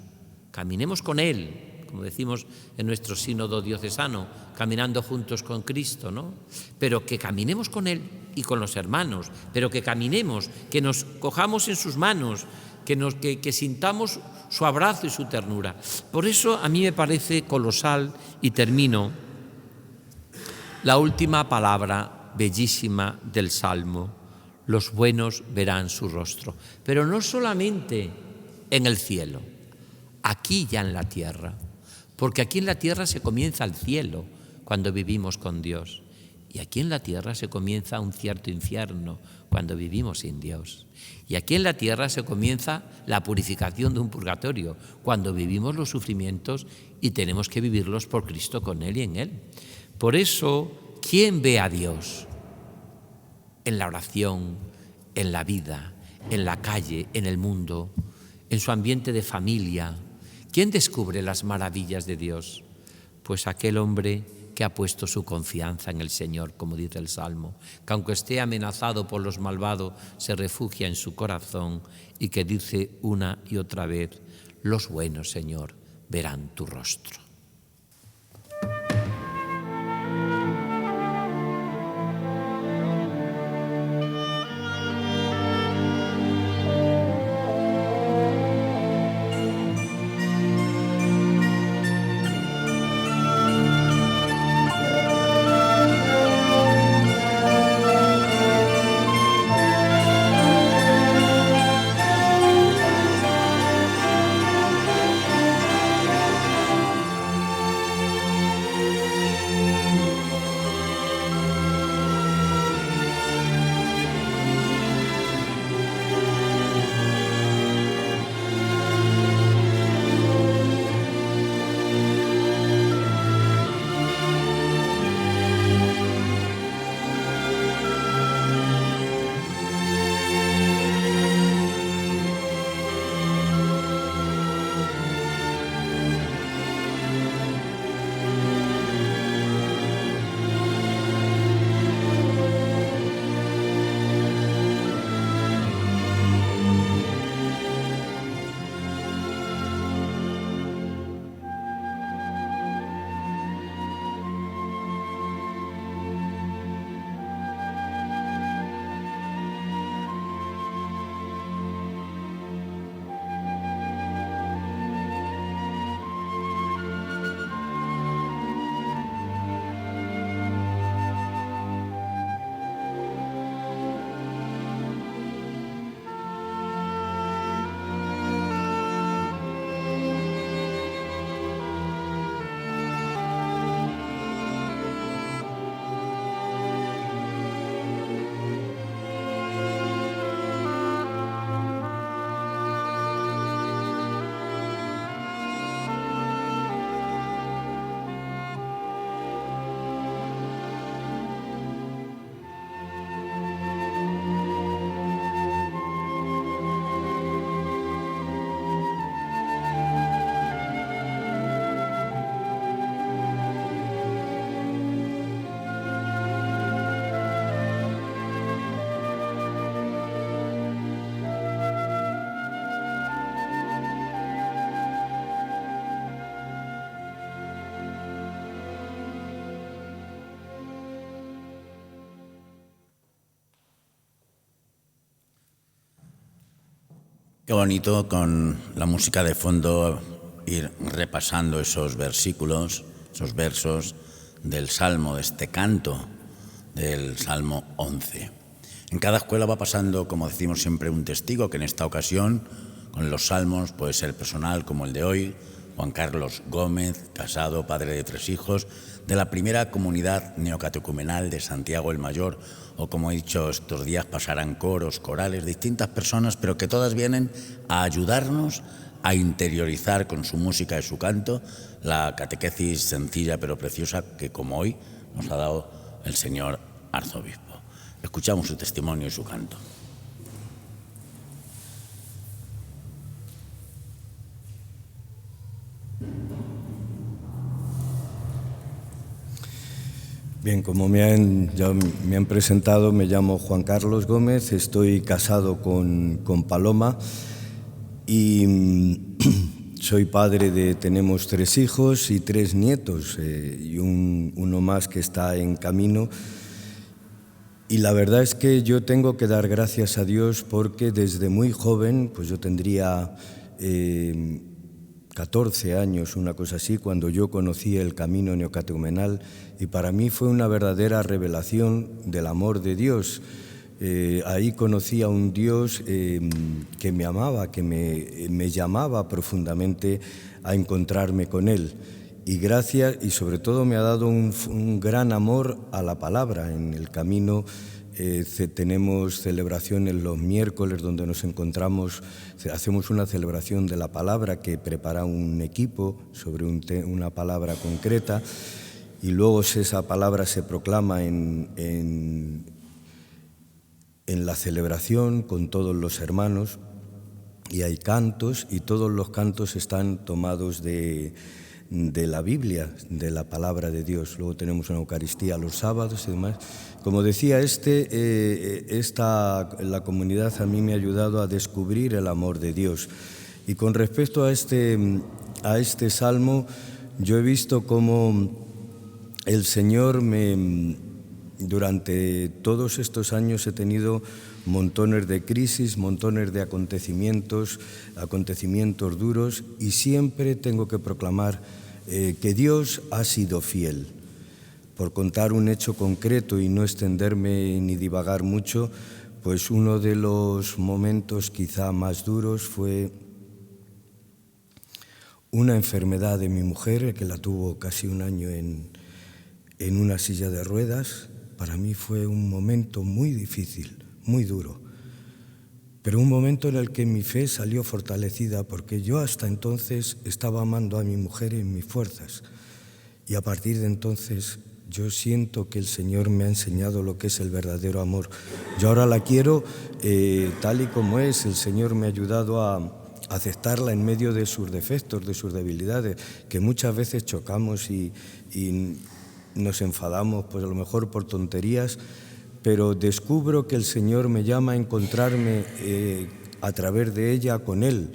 con Él, como decimos en nuestro sínodo diocesano, caminando juntos con Cristo, ¿no? Pero que caminemos con Él y con los hermanos, pero que caminemos, que nos cojamos en sus manos, que sintamos su abrazo y su ternura. Por eso a mí me parece colosal, y termino, la última palabra bellísima del Salmo: los buenos verán su rostro. Pero no solamente en el cielo, aquí ya en la tierra, porque aquí en la tierra se comienza el cielo cuando vivimos con Dios, y aquí en la tierra se comienza un cierto infierno cuando vivimos sin Dios, y aquí en la tierra se comienza la purificación de un purgatorio cuando vivimos los sufrimientos y tenemos que vivirlos por Cristo, con Él y en Él. Por eso, ¿quién ve a Dios? En la oración, en la vida, en la calle, en el mundo, en su ambiente de familia. ¿Quién descubre las maravillas de Dios? Pues aquel hombre que ha puesto su confianza en el Señor, como dice el Salmo, que aunque esté amenazado por los malvados, se refugia en su corazón, y que dice una y otra vez: los buenos, Señor, verán tu rostro. Qué bonito con la música de fondo ir repasando esos versículos, esos versos del Salmo, de este canto del Salmo 11. En cada escuela va pasando, como decimos siempre, un testigo, que en esta ocasión, con los salmos, puede ser personal como el de hoy, Juan Carlos Gómez, casado, padre de 3 hijos, de la primera comunidad neocatecumenal de Santiago el Mayor, o como he dicho, estos días pasarán coros, corales, distintas personas, pero que todas vienen a ayudarnos a interiorizar con su música y su canto la catequesis sencilla pero preciosa que, como hoy, nos ha dado el señor arzobispo. Escuchamos su testimonio y su canto. Bien, como ya me han presentado, me llamo Juan Carlos Gómez, estoy casado con Paloma y soy padre tenemos 3 hijos y 3 nietos y uno más que está en camino. Y la verdad es que yo tengo que dar gracias a Dios porque desde muy joven, pues yo tendría 14 años, una cosa así, cuando yo conocí el camino neocatecumenal, y para mí fue una verdadera revelación del amor de Dios. Ahí conocí a un Dios que me amaba, que me llamaba profundamente a encontrarme con Él. Y gracias, y sobre todo me ha dado un gran amor a la palabra. En el camino tenemos celebraciones los miércoles donde nos encontramos, hacemos una celebración de la palabra que prepara un equipo sobre una palabra concreta, y luego esa palabra se proclama en la celebración con todos los hermanos, y hay cantos, y todos los cantos están tomados de la Biblia, de la palabra de Dios. Luego tenemos una Eucaristía los sábados y demás. Como decía, la comunidad a mí me ha ayudado a descubrir el amor de Dios. Y con respecto a este salmo, yo he visto cómo el Señor durante todos estos años he tenido montones de crisis, montones de acontecimientos duros, y siempre tengo que proclamar que Dios ha sido fiel. Por contar un hecho concreto y no extenderme ni divagar mucho, pues uno de los momentos quizá más duros fue una enfermedad de mi mujer, que la tuvo casi un año en una silla de ruedas. Para mí fue un momento muy difícil, muy duro, pero un momento en el que mi fe salió fortalecida, porque yo hasta entonces estaba amando a mi mujer en mis fuerzas, y a partir de entonces yo siento que el Señor me ha enseñado lo que es el verdadero amor. Yo ahora la quiero tal y como es. El Señor me ha ayudado a aceptarla en medio de sus defectos, de sus debilidades, que muchas veces chocamos y nos enfadamos, pues a lo mejor por tonterías, pero descubro que el Señor me llama a encontrarme a través de ella con Él.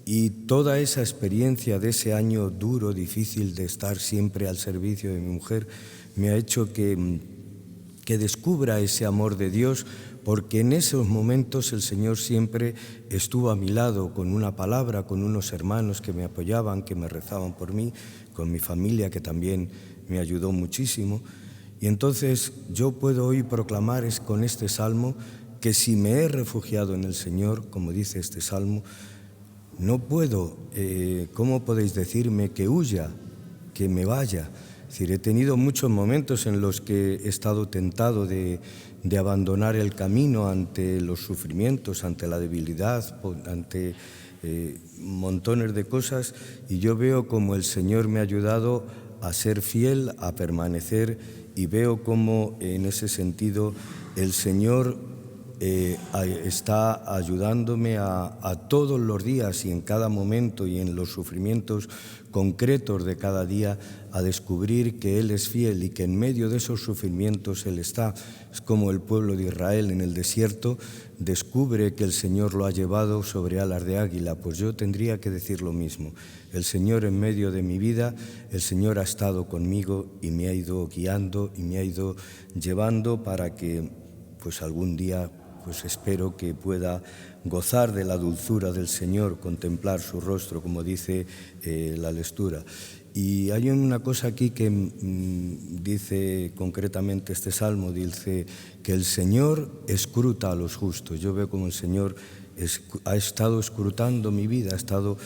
Y toda esa experiencia de ese año duro, difícil, de estar siempre al servicio de mi mujer, me ha hecho que descubra ese amor de Dios, porque en esos momentos el Señor siempre estuvo a mi lado con una palabra, con unos hermanos que me apoyaban, que me rezaban por mí, con mi familia que también me ayudó muchísimo. Y entonces yo puedo hoy proclamar con este salmo que si me he refugiado en el Señor, como dice este salmo, no puedo, ¿cómo podéis decirme que huya, que me vaya? Es decir, he tenido muchos momentos en los que he estado tentado de abandonar el camino ante los sufrimientos, ante la debilidad, ante montones de cosas, y yo veo como el Señor me ha ayudado a ser fiel, a permanecer, y veo como en ese sentido el Señor está ayudándome a todos los días y en cada momento y en los sufrimientos concretos de cada día a descubrir que Él es fiel y que en medio de esos sufrimientos Él está. Es como el pueblo de Israel en el desierto descubre que el Señor lo ha llevado sobre alas de águila. Pues yo tendría que decir lo mismo. El Señor en medio de mi vida, el Señor ha estado conmigo y me ha ido guiando y me ha ido llevando para que pues algún día pues espero que pueda gozar de la dulzura del Señor, contemplar su rostro, como dice la lectura. Y hay una cosa aquí que dice concretamente este salmo, dice que el Señor escruta a los justos. Yo veo como el Señor ha estado escrutando mi vida, ha estado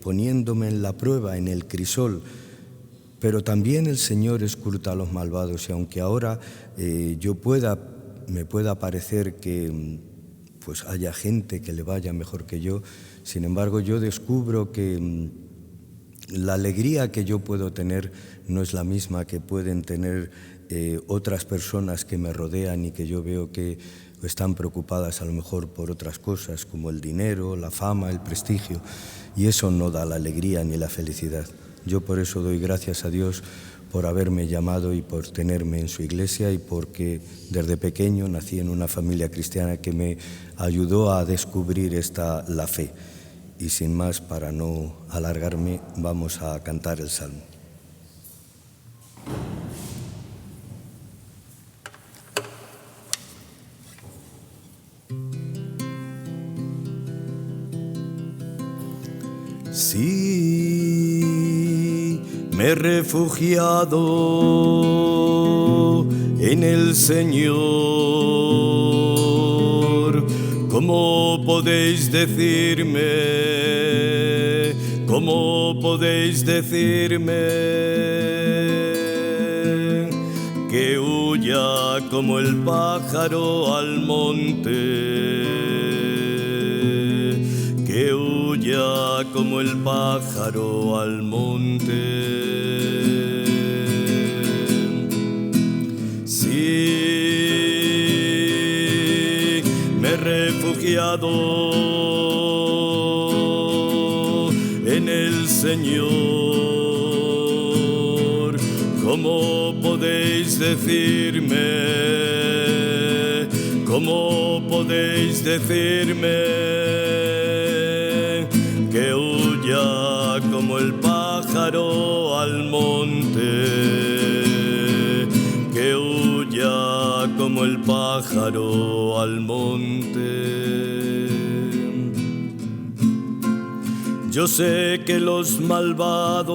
poniéndome en la prueba, en el crisol, pero también el Señor escruta a los malvados. Y aunque ahora me pueda parecer que pues haya gente que le vaya mejor que yo, sin embargo yo descubro que la alegría que yo puedo tener no es la misma que pueden tener otras personas que me rodean y que yo veo que están preocupadas a lo mejor por otras cosas como el dinero, la fama, el prestigio, y eso no da la alegría ni la felicidad. Yo por eso doy gracias a Dios por haberme llamado y por tenerme en su iglesia, y porque desde pequeño nací en una familia cristiana que me ayudó a descubrir la fe. y sin más, para no alargarme, vamos a cantar el salmo. Sí, me he refugiado en el Señor. ¿Cómo podéis decirme? ¿Cómo podéis decirme que huya como el pájaro al monte? Que huya como el pájaro al monte. Sí, me he refugiado en el Señor. ¿Cómo podéis decirme? ¿Cómo podéis decirme que huya como el pájaro al monte? Que huya como el pájaro al monte. Yo sé que los malvados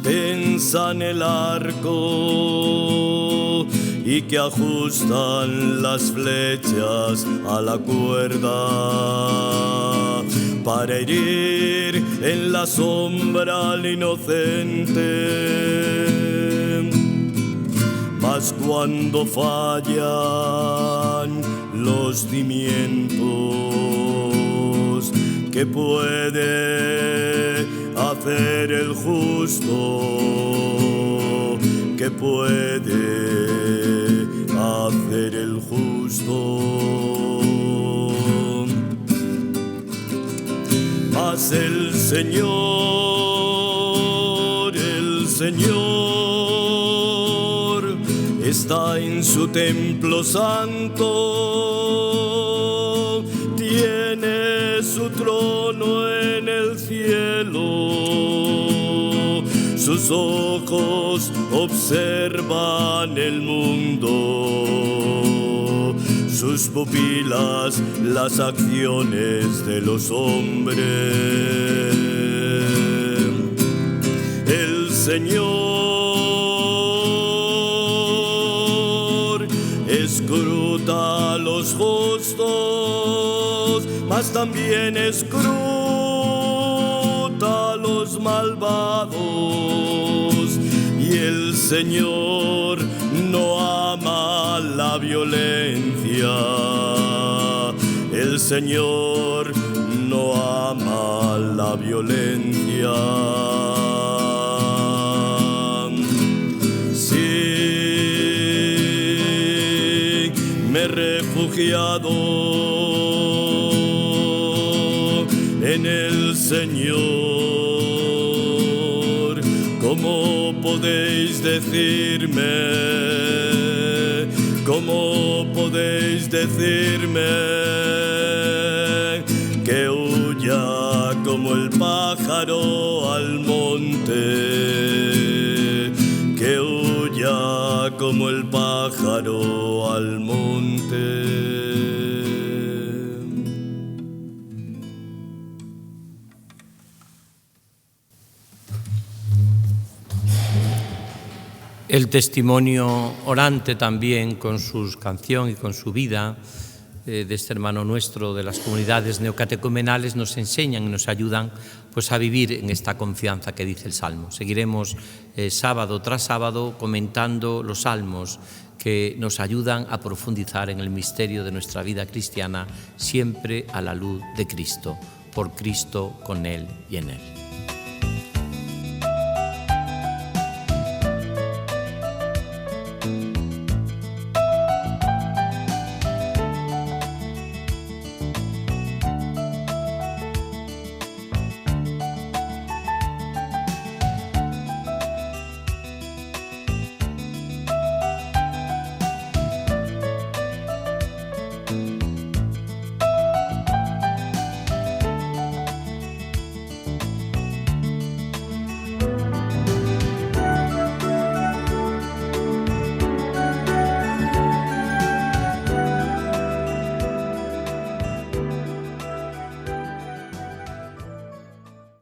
tensan el arco y que ajustan las flechas a la cuerda para herir en la sombra al inocente. Mas cuando fallan los cimientos, ¿qué puede hacer el justo? ¿Qué puede hacer el justo? Mas el Señor está en su templo santo, tiene su trono en el cielo, sus ojos observan el mundo, sus pupilas las acciones de los hombres. El Señor escruta a los justos, mas también escruta a los malvados. Y el Señor no ama la violencia. El Señor no ama la violencia. Sí, me he refugiado en el Señor. ¿Cómo podéis decirme? ¿Cómo podéis decirme que huya como el pájaro al monte? Que huya como el pájaro al monte. El testimonio orante también con su canción y con su vida de este hermano nuestro de las comunidades neocatecumenales nos enseñan y nos ayudan pues a vivir en esta confianza que dice el Salmo. Seguiremos sábado tras sábado comentando los salmos que nos ayudan a profundizar en el misterio de nuestra vida cristiana, siempre a la luz de Cristo, por Cristo, con Él y en Él.